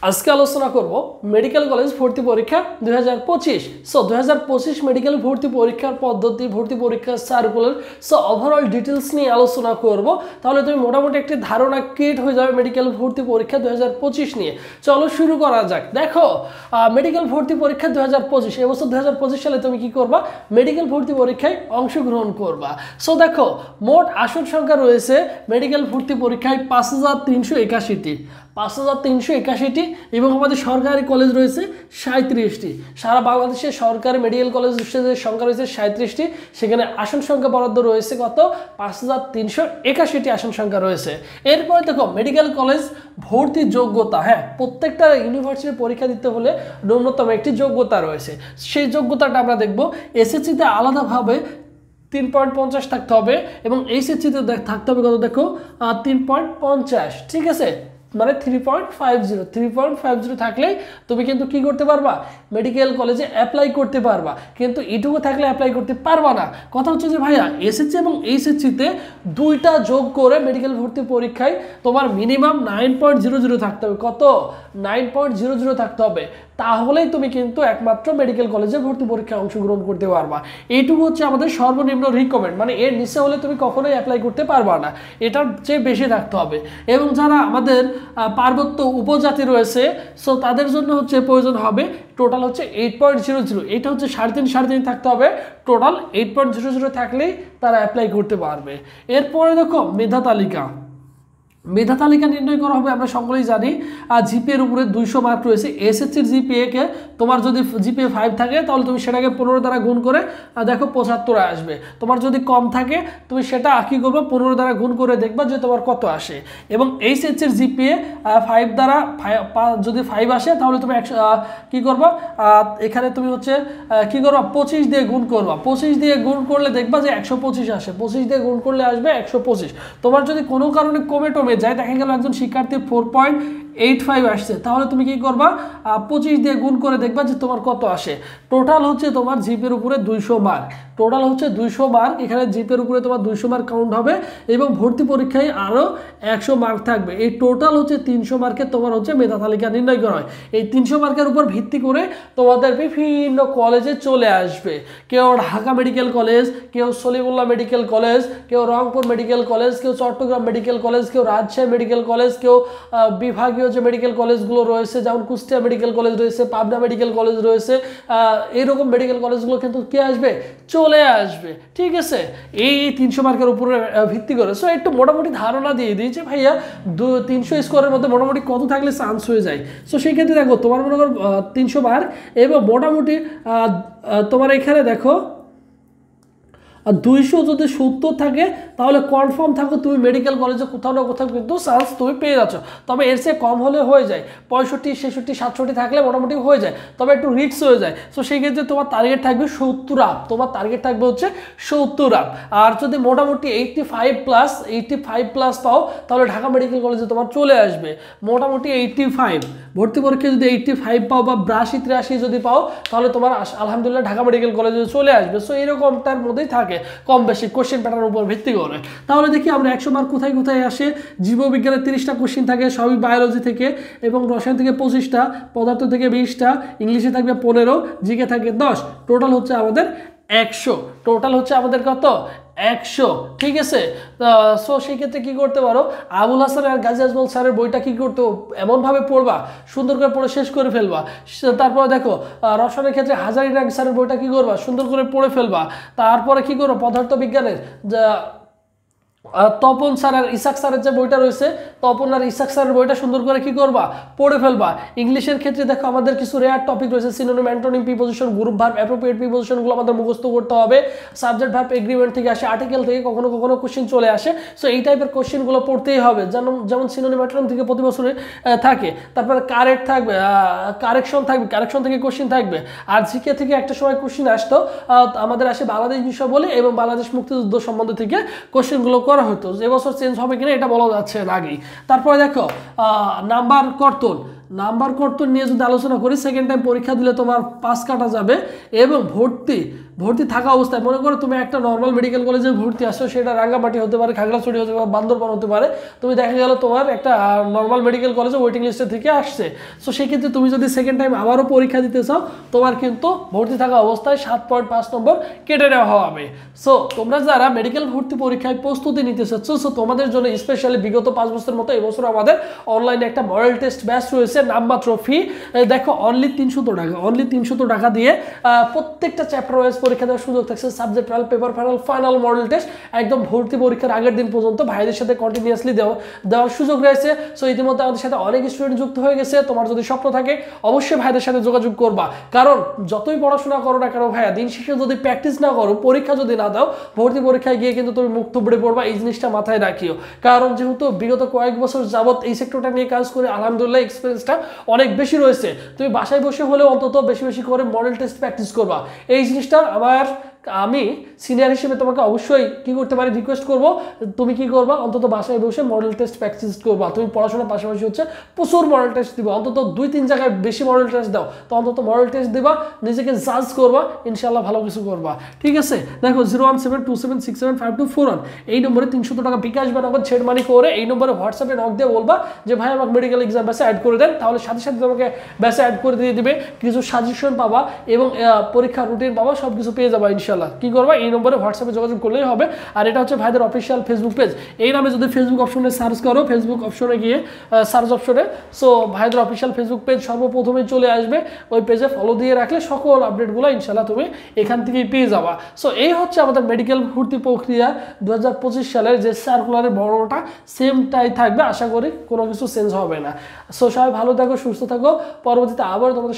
আজকে আলোচনা করব মেডিকেল কলেজ ভর্তি পরীক্ষা 2025। সো 2025 মেডিকেল ভর্তি পরীক্ষার পদ্ধতি, ভর্তি পরীক্ষার সার্কুলার, সো ওভারঅল ডিটেলস নিয়ে আলোচনা করব। তাহলে তুমি মোটামুটি একটি ধারণা ক্রিয়েট হয়ে যাবে মেডিকেল ভর্তি পরীক্ষা 2025 নিয়ে। চলো শুরু করা যাক। দেখো, মেডিকেল ভর্তি পরীক্ষা 2025, এবছর 2025 সালে তুমি কি করবা? মেডিকেল ভর্তি পরীক্ষায় অংশগ্রহণ করবা। সো দেখো, মোট আসন সংখ্যা রয়েছে মেডিকেল ভর্তি পরীক্ষায় 5381টি, 5381টি, এবং আমাদের সরকারি কলেজ রয়েছে 37টি। সারা বাংলাদেশে সরকারি মেডিকেল কলেজের সংখ্যা রয়েছে 37টি, সেখানে আসন সংখ্যা বরাদ্দ রয়েছে কত? 5381টি আসন সংখ্যা রয়েছে। এরপরে দেখো, মেডিকেল কলেজ ভর্তি যোগ্যতা, হ্যাঁ, প্রত্যেকটা ইউনিভার্সিটির পরীক্ষা দিতে হলে ন্যূনতম একটি যোগ্যতা রয়েছে। সেই যোগ্যতাটা আমরা দেখব। এসএসসিতে আলাদাভাবে 3.50 থাকতে হবে, এবং এইচএসসিতে থাকতে হবে কত? দেখো 3.50, ঠিক আছে, মানে 3.50 থাকলেই তুমি কিন্তু কি করতে পারবা? মেডিকেল কলেজে অ্যাপ্লাই করতে পারবা। কিন্তু এটুকু থাকলে অ্যাপ্লাই করতে পারবা না। কথা হচ্ছে যে ভাইয়া, এসএসসি এবং এইচএসসিতে দুইটা যোগ করে মেডিকেল ভর্তি পরীক্ষায় তোমার মিনিমাম 9.00 থাকতে হবে। কত? 9.00 থাকতে হবে। তাহলেই তুমি কিন্তু একমাত্র মেডিকেল কলেজে ভর্তি পরীক্ষায় অংশগ্রহণ করতে পারবা। এইটুকু হচ্ছে আমাদের সর্বনিম্ন রিকমেন্ড, মানে এর নিচে হলে তুমি কখনোই অ্যাপ্লাই করতে পারবা না, এটার চেয়ে বেশি থাকতে হবে। এবং যারা আমাদের পার্বত্য উপজাতি রয়েছে, সো তাদের জন্য হচ্ছে প্রয়োজন হবে টোটাল হচ্ছে 8.00, এটা হচ্ছে 3.5 থাকতে হবে। টোটাল 8.00 থাকলেই তারা অ্যাপ্লাই করতে পারবে। এরপরে দেখো, মেধা তালিকা নির্ণয় করা হবে। আমরা সকলেই জানি জিপিএর উপরে 200 মার্ক রয়েছে। এসএসসির জিপিএকে তোমার যদি জিপিএ 5 থাকে তাহলে তুমি সেটাকে 15 দ্বারা গুণ করে দেখো 75 আসবে। তোমার যদি কম থাকে তুমি সেটা কি করবে? 15 দ্বারা গুণ করে দেখবা যে তোমার কত আসে। এবং এইচএসসির জিপিএ 5 দ্বারা যদি 5 আসে তাহলে তুমি কি করবা? এখানে তুমি হচ্ছে কি করবা? 25 দিয়ে গুণ করবা। 25 দিয়ে গুণ করলে দেখবা যে 125 আসে। 25 দিয়ে গুণ করলে আসবে 125। তোমার যদি কোনো কারণে কমে যায়, দেখা গেল একজন শিক্ষার্থীর 4.85 আসছে, তাহলে তুমি কি করবা? 25 দিয়ে গুণ করে দেখবা যে তোমার কত আসে। টোটাল হচ্ছে তোমার জিপিএর উপরে 200 মার্ক। টোটাল হচ্ছে 200 মার্ক। এখানে জিপিএর উপরে তোমার 200 মার্ক কাউন্ট হবে, এবং ভর্তি পরীক্ষায় আরও 100 মার্ক থাকবে। এই টোটাল হচ্ছে 300 মার্কের তোমার হচ্ছে মেধা তালিকা নির্ণয় করা হয়। এই 300 মার্কের উপর ভিত্তি করে তোমাদের বিভিন্ন কলেজে চলে আসবে। কেউ ঢাকা মেডিকেল কলেজ, কেউ সলিমুল্লাহ মেডিকেল কলেজ, কেউ রংপুর মেডিকেল কলেজ, কেউ চট্টগ্রাম মেডিকেল কলেজ, কেউ রাজশাহী মেডিকেল কলেজ, কেউ বিভাগীয় যে মেডিকেল কলেজগুলো রয়েছে, যেমন কুষ্টিয়া মেডিকেল কলেজ রয়েছে, পাবনা মেডিকেল কলেজ রয়েছে, এইরকম মেডিকেল কলেজগুলো কিন্তু কে আসবে? চলে আসবে, ঠিক আছে, এই 300 মার্কের উপরে ভিত্তি করে। সো একটু মোটামুটি ধারণা দিয়ে দিই যে ভাইয়া 300 স্কোরের মধ্যে মোটামুটি কত থাকলে চান্স হয়ে যায়। সো সেই ক্ষেত্রে দেখো, তোমার মনে করো 300 মার্ক, এবং মোটামুটি তোমার এখানে দেখো 200 যদি 70 থাকে তাহলে কনফার্ম থাকো তুমি মেডিকেল কলেজে কোথাও না কোথাও কিন্তু চান্স তুমি পেয়ে যাচ্ছ। তবে এর চেয়ে কম হলে হয়ে যায়, 65, 66, 67 থাকলে মোটামুটি হয়ে যায়, তবে একটু রিস্ক হয়ে যায়। সো সেই ক্ষেত্রে তোমার টার্গেট থাকবে 70 আপ, তোমার টার্গেট থাকবে হচ্ছে 70 আপ। আর যদি মোটামুটি 85 প্লাস পাও তাহলে ঢাকা মেডিকেল কলেজে তোমার চলে আসবে মোটামুটি 85। ভর্তি পরীক্ষায় যদি 85 পাও বা 82, 83 যদি পাও তাহলে তোমার আলহামদুলিল্লাহ ঢাকা মেডিকেল কলেজে চলে আসবে। সো এরকমটার মধ্যেই থাকে কম বেশি কোশ্চেন প্যাটার্নের উপর ভিত্তি করে। তাহলে দেখি আমরা 100 মার্ক কোথায় কোথায় আসে। জীববিজ্ঞানে 30টা কোশ্চেন থাকে, সবই বায়োলজি থেকে, এবং রসায়ন থেকে 25টা, পদার্থ থেকে 20টা, ইংলিশে থাকবে 15, জিকে থাকে 10, টোটাল হচ্ছে আমাদের 100। টোটাল হচ্ছে আমাদের কত? 100, ঠিক আছে। সো সেই ক্ষেত্রে কী করতে পারো? আবুল হাসান আর গাজী আজমল স্যারের বইটা কী করতে এমনভাবে পড়বা, সুন্দর করে পড়ে শেষ করে ফেলবা। তারপরে দেখো, রসায়নের ক্ষেত্রে হাজারি নাগ স্যারের বইটা কী করবা? সুন্দর করে পড়ে ফেলবা। তারপরে কী করবো? পদার্থ বিজ্ঞানের তপন স্যার আর ইসাক স্যারের যে বইটা রয়েছে, তপন আর ইসাক স্যারের বইটা সুন্দর করে কি করবা? পড়ে ফেলবা। ইংলিশের ক্ষেত্রে দেখো আমাদের কিছু রেয়ার টপিক রয়েছে, synonym, antonym, preposition, group verb, appropriate প্রিপোজিশনগুলো আমাদের মুখস্থ করতে হবে। সাবজেক্ট ভার্ব এগ্রিমেন্ট থেকে আসে, আর্টিকেল থেকে কখনো কখনো কোশ্চেন চলে আসে। সো এই টাইপের কোশ্চেনগুলো পড়তেই হবে, যেমন সিনোনিম, অ্যান্টোনিম থেকে প্রতি বছরে থাকে। তারপরে কারেক্ট থাকবে, কারেকশন থাকবে, কারেকশন থেকে কোশ্চেন থাকবে। আর জিকে থেকে একটা সময় কোশ্চেন আসতো, আমাদের আসে বাংলাদেশ বিষয় বলে, এবং বাংলাদেশ মুক্তিযুদ্ধ সম্বন্ধে থেকে কোশ্চেনগুলো করা হতো। এবছর চেঞ্জ হবে কিনা এটা বলা যাচ্ছে না আগেই। তারপরে দেখো, নাম্বার কর্তন নিয়ে যদি আলোচনা করি, সেকেন্ড টাইম পরীক্ষা দিলে তোমার 5 কাটা যাবে, এবং ভর্তি ভর্তি থাকা অবস্থায় মনে করো তুমি একটা নর্মাল মেডিকেল কলেজে ভর্তি আসছো, সেটা রাঙ্গামাটি হতে পারে, খাগড়াছড়ি হতে পারে, বান্দরবান হতে পারে, তুমি দেখা গেল তোমার একটা নর্মাল মেডিকেল কলেজে ওয়েটিং লিস্টে থেকে আসছে। সো সেক্ষেত্রে তুমি যদি সেকেন্ড টাইম আবারও পরীক্ষা দিতে চাও, তোমার কিন্তু ভর্তি থাকা অবস্থায় 7.5 নম্বর কেটে নেওয়া হবে। সো তোমরা যারা মেডিকেল ভর্তি পরীক্ষায় প্রস্তুতি নিতে চাচ্ছ, সো তোমাদের জন্য স্পেশালি বিগত 5 বছরের মতো এবছর আমাদের অনলাইনে একটা মডেল টেস্ট ব্যাচ রয়েছে, নামমাত্র ফি দেখো অনলি 300 টাকা, অনলি 300 টাকা দিয়ে প্রত্যেকটা চ্যাপ্টার ওয়াইজ পরীক্ষা দেওয়ার সুযোগ থাকছে, subject final, paper final, final model test একদম ভর্তি পরীক্ষার আগের দিন পর্যন্ত ভাইদের সাথে কন্টিনিউয়াসলি দেওয়ার সুযোগ রয়েছে। সো ইতিমধ্যে আমাদের সাথে অনেক স্টুডেন্ট যুক্ত হয়ে গেছে। তোমার যদি স্বপ্ন থাকে অবশ্যই ভাইদের সাথে যোগাযোগ করবা, কারণ যতই পড়াশোনা করো না কেন ভাইয়া, দিন শেষে যদি প্র্যাকটিস না করো, পরীক্ষা যদি না দাও, ভর্তি পরীক্ষায় গিয়ে কিন্তু তুমি মুখ থুবড়ে পড়বা। এই জিনিসটা মাথায় রাখিও, কারণ যেহেতু বিগত কয়েক বছর যাবত এই সেক্টরটা নিয়ে কাজ করে আলহামদুলিল্লাহ এক্সপিরিয়েন্সটা অনেক বেশি রয়েছে। তুমি বাসায় বসে হলেও অন্তত বেশি বেশি করে মডেল টেস্ট প্র্যাকটিস করবা। এই জিনিসটা আমি সিনিয়র হিসেবে তোমাকে অবশ্যই কি করতে পারি, রিকোয়েস্ট করবো, তুমি কি করবা, অন্তত বাসায় বসে মডেল টেস্ট প্র্যাকটিস করবা। তুমি পড়াশোনার পাশাপাশি হচ্ছে প্রচুর মডেল টেস্ট দিবা, অন্তত 2-3 জায়গায় বেশি মডেল টেস্ট দাও, তো অন্তত মডেল টেস্ট দিবা, নিজেকে জাজ করবা, ইনশাল্লাহ ভালো কিছু করবা। ঠিক আছে, দেখো 01727675241 এই নম্বরে 300 টাকা বিকাশ বা নগদ ছেড় মানি করে এই নম্বরে হোয়াটসঅ্যাপে নক দিয়ে বলবা যে ভাই আমাকে মেডিকেল এক্সাম ব্যাচে অ্যাড করে দেন, তাহলে সাথে সাথে তোমাকে ব্যাচে অ্যাড করে দিয়ে দিবে, কিছু সাজেশন পাবা এবং পরীক্ষার রুটিন পাবা, সব কিছু পেয়ে যাবা ইনশাল্লাহ। কি করবা, এই নম্বরে হোয়াটসঅ্যাপে যোগাযোগ করলেই হবে। আর এটা হচ্ছে ভাইদের অফিসিয়াল ফেসবুক পেজ, এই নামে যদি ফেসবুক অপশনে সার্চ করো, ফেসবুক অপশনে গিয়ে সার্চ অপশনে, সো ভাইদের অফিসিয়াল ফেসবুক পেজ সর্বপ্রথমে চলে আসবে। ওই পেজে ফলো দিয়ে রাখলে সকল আপডেটগুলো ইনশাল্লাহ তুমি এখান থেকেই পেয়ে যাবা। সো এই হচ্ছে আমাদের মেডিকেল ভর্তি প্রক্রিয়া 2025 সালের যে সার্কুলারের বর্ণনাটা সেমটাই থাকবে, আশা করি কোনো কিছু চেঞ্জ হবে না। সো সবাই ভালো থাকো, সুস্থ থাকো, পরবর্তীতে আবার তোমাদের